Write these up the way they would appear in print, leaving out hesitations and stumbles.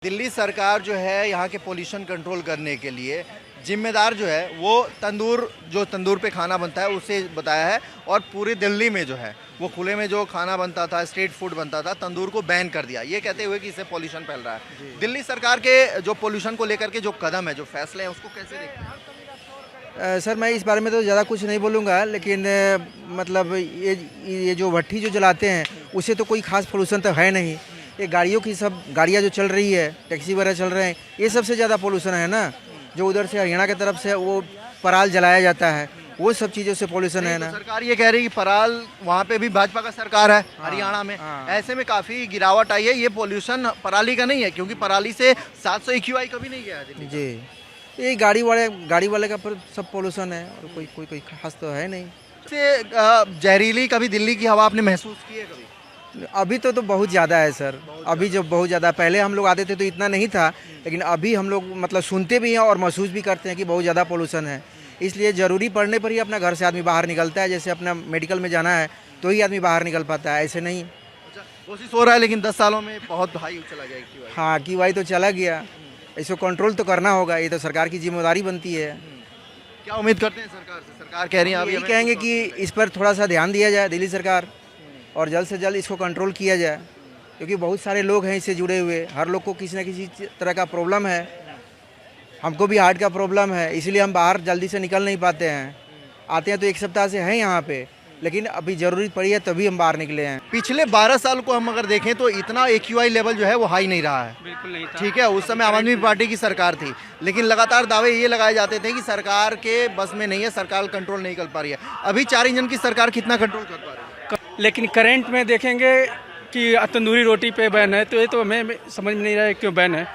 दिल्ली सरकार जो है यहाँ के पोल्यूशन कंट्रोल करने के लिए जिम्मेदार जो है वो तंदूर पे खाना बनता है उसे बताया है। और पूरी दिल्ली में जो है वो खुले में जो खाना बनता था, स्ट्रीट फूड बनता था, तंदूर को बैन कर दिया, ये कहते हुए कि इससे पोल्यूशन फैल रहा है। दिल्ली सरकार के जो पोल्यूशन को लेकर के जो कदम है, जो फैसले हैं, उसको कैसे देखते हैं? सर मैं इस बारे में तो ज़्यादा कुछ नहीं बोलूँगा, लेकिन मतलब ये जो भट्टी जो जलाते हैं उससे तो कोई खास पोल्यूशन तो है नहीं। ये गाड़ियाँ जो चल रही है, टैक्सी वगैरह चल रहे हैं, ये सबसे ज़्यादा पोल्यूशन है ना। जो उधर से हरियाणा की तरफ से वो पराल जलाया जाता है, वो सब चीज़ों से पोल्यूशन है ना। तो सरकार ये कह रही है कि पराल वहाँ पे भी भाजपा का सरकार है हरियाणा में। ऐसे में काफ़ी गिरावट आई है। ये पोल्यूशन पराली का नहीं है, क्योंकि पराली से 700 EQI कभी नहीं गया है दिल्ली का। जी, ये गाड़ी वाले का सब पोल्यूशन है, और कोई खास तो है नहीं। से जहरीली कभी दिल्ली की हवा आपने महसूस की है कभी? अभी तो बहुत ज़्यादा है सर, अभी जो बहुत ज़्यादा, पहले हम लोग आते थे तो इतना नहीं था, लेकिन अभी हम लोग मतलब सुनते भी हैं और महसूस भी करते हैं कि बहुत ज़्यादा पोल्यूशन है। इसलिए ज़रूरी पड़ने पर ही अपना घर से आदमी बाहर निकलता है। जैसे अपना मेडिकल में जाना है तो ही आदमी बाहर निकल पाता है, ऐसे नहीं। अच्छा, कोशिश हो रहा है, लेकिन 10 सालों में बहुत हाई चला गया EQI। हाँ, EQI तो चला गया, इसको कंट्रोल तो करना होगा, ये तो सरकार की जिम्मेदारी बनती है। क्या उम्मीद करते हैं सरकार से? सरकार कह रही है यही कहेंगे कि इस पर थोड़ा सा ध्यान दिया जाए दिल्ली सरकार, और जल्द से जल्द इसको कंट्रोल किया जाए, क्योंकि बहुत सारे लोग हैं इससे जुड़े हुए। हर लोग को किसी न किसी तरह का प्रॉब्लम है। हमको भी हार्ट का प्रॉब्लम है, इसलिए हम बाहर जल्दी से निकल नहीं पाते हैं। आते हैं तो एक सप्ताह से हैं यहाँ पे, लेकिन अभी ज़रूरी पड़ी है तभी हम बाहर निकले हैं। पिछले 12 साल को हम अगर देखें तो इतना EQI लेवल जो है वो हाई नहीं रहा है। बिल्कुल नहीं था। ठीक है, उस समय आम आदमी पार्टी की सरकार थी, लेकिन लगातार दावे ये लगाए जाते थे कि सरकार के बस में नहीं है, सरकार कंट्रोल नहीं कर पा रही है। अभी 4 इंजन की सरकार कितना कंट्रोल कर पा रही है? लेकिन करंट में देखेंगे कि तंदूरी रोटी पे बैन है, तो ये तो हमें समझ में नहीं रहा है क्यों बैन है।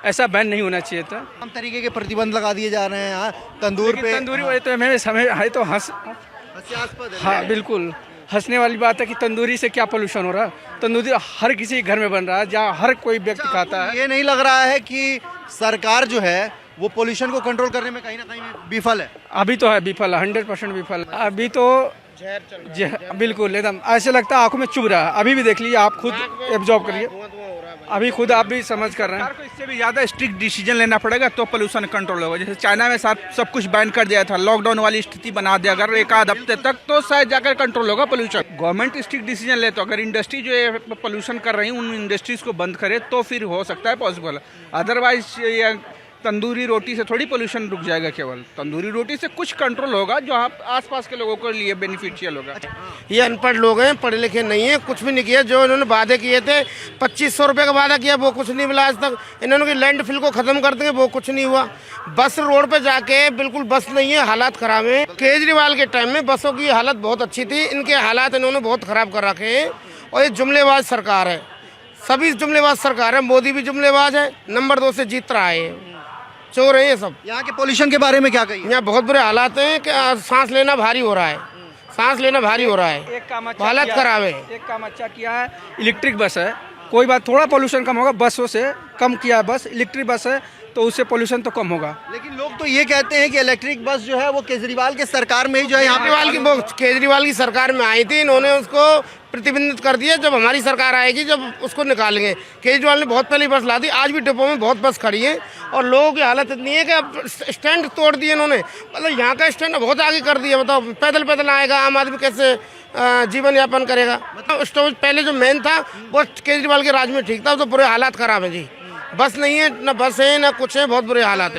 ऐसा बैन नहीं होना चाहिए था। तमाम तरीके के प्रतिबंध लगा दिए जा रहे हैं यहाँ तंदूर पे। तंदूरी वही तो हमें समय है तो हास्यास्पद है। हाँ बिल्कुल हंसने वाली बात है कि तंदूरी से क्या पोल्यूशन हो रहा है। तंदूरी हर किसी के घर में बन रहा है, जहाँ हर कोई व्यक्ति खाता है। ये नहीं लग रहा है कि सरकार जो है वो पोल्यूशन को कंट्रोल करने में कहीं ना कहीं विफल है? अभी तो है विफल, 100% विफल। अभी तो बिल्कुल एकदम ऐसे लगता है आंखों में चुभ रहा है। अभी भी देख लीजिए, आप खुद एब्जॉर्ब करिए, अभी खुद आप भी समझ कर रहे हैं। सरकार को इससे भी ज़्यादा स्ट्रिक्ट डिसीजन लेना पड़ेगा तो पोल्यूशन कंट्रोल होगा। जैसे चाइना में सब कुछ बैन कर दिया था, लॉकडाउन वाली स्थिति बना दिया अगर एक आध हफ्ते तक, तो शायद जाकर कंट्रोल होगा पोल्यूशन। गवर्नमेंट स्ट्रिक्ट डिसीजन ले, तो अगर इंडस्ट्री जो है पोल्यूशन कर रही है उन इंडस्ट्रीज को बंद करे तो फिर हो सकता है पॉसिबल। अदरवाइज तंदूरी रोटी से थोड़ी पोल्यूशन रुक जाएगा। केवल तंदूरी रोटी से कुछ कंट्रोल होगा जो आप आसपास के लोगों के लिए बेनिफिशियल होगा। ये अनपढ़ लोग हैं, पढ़े लिखे नहीं है, कुछ भी नहीं किया। जो इन्होंने वादे किए थे, 2500 रुपये का वादा किया, वो कुछ नहीं मिला आज तक। इन्होंने लैंडफिल को खत्म कर देंगे, वो कुछ नहीं हुआ। बस रोड पे जाके बिल्कुल बस नहीं है, हालात खराब है। केजरीवाल के टाइम में बसों की हालत बहुत अच्छी थी, इनके हालात इन्होंने बहुत खराब कर रखे हैं। और ये जुमलेबाज सरकार है, सभी जुमलेबाज सरकार है। मोदी भी जुमलेबाज है, नंबर 2 से जीत रहा है, चोर है ये सब। यहाँ के पोल्यूशन के बारे में क्या कहिए? यहाँ बहुत बुरे हालात हैं कि सांस लेना भारी हो रहा है, सांस लेना भारी हो रहा है, एक काम अच्छा हालत किया, खराब है। एक काम अच्छा किया है, इलेक्ट्रिक बस है। कोई बात, थोड़ा पोल्यूशन कम होगा, बसों से कम किया है। बस इलेक्ट्रिक बस है तो उससे पोल्यूशन तो कम होगा। लेकिन लोग तो ये कहते हैं कि इलेक्ट्रिक बस जो है वो केजरीवाल के सरकार में ही जो है यहाँ केजरीवाल की सरकार में आई थी, इन्होंने उसको प्रतिबंधित कर दिया। जब हमारी सरकार आएगी जब उसको निकालेंगे। केजरीवाल ने बहुत पहले बस ला दी, आज भी डिपो में बहुत बस खड़ी है। और लोगों की हालत इतनी है कि अब स्टैंड तोड़ दिए इन्होंने, मतलब यहाँ का स्टैंड बहुत आगे कर दिया। बताओ पैदल आएगा आम आदमी, कैसे जीवन यापन करेगा? मतलब स्टॉपेज पहले जो मेन था वो केजरीवाल के राज में ठीक था, तो बुरे हालात खराब है जी। बस नहीं है, ना बस है ना कुछ है, बहुत बुरे हालात है।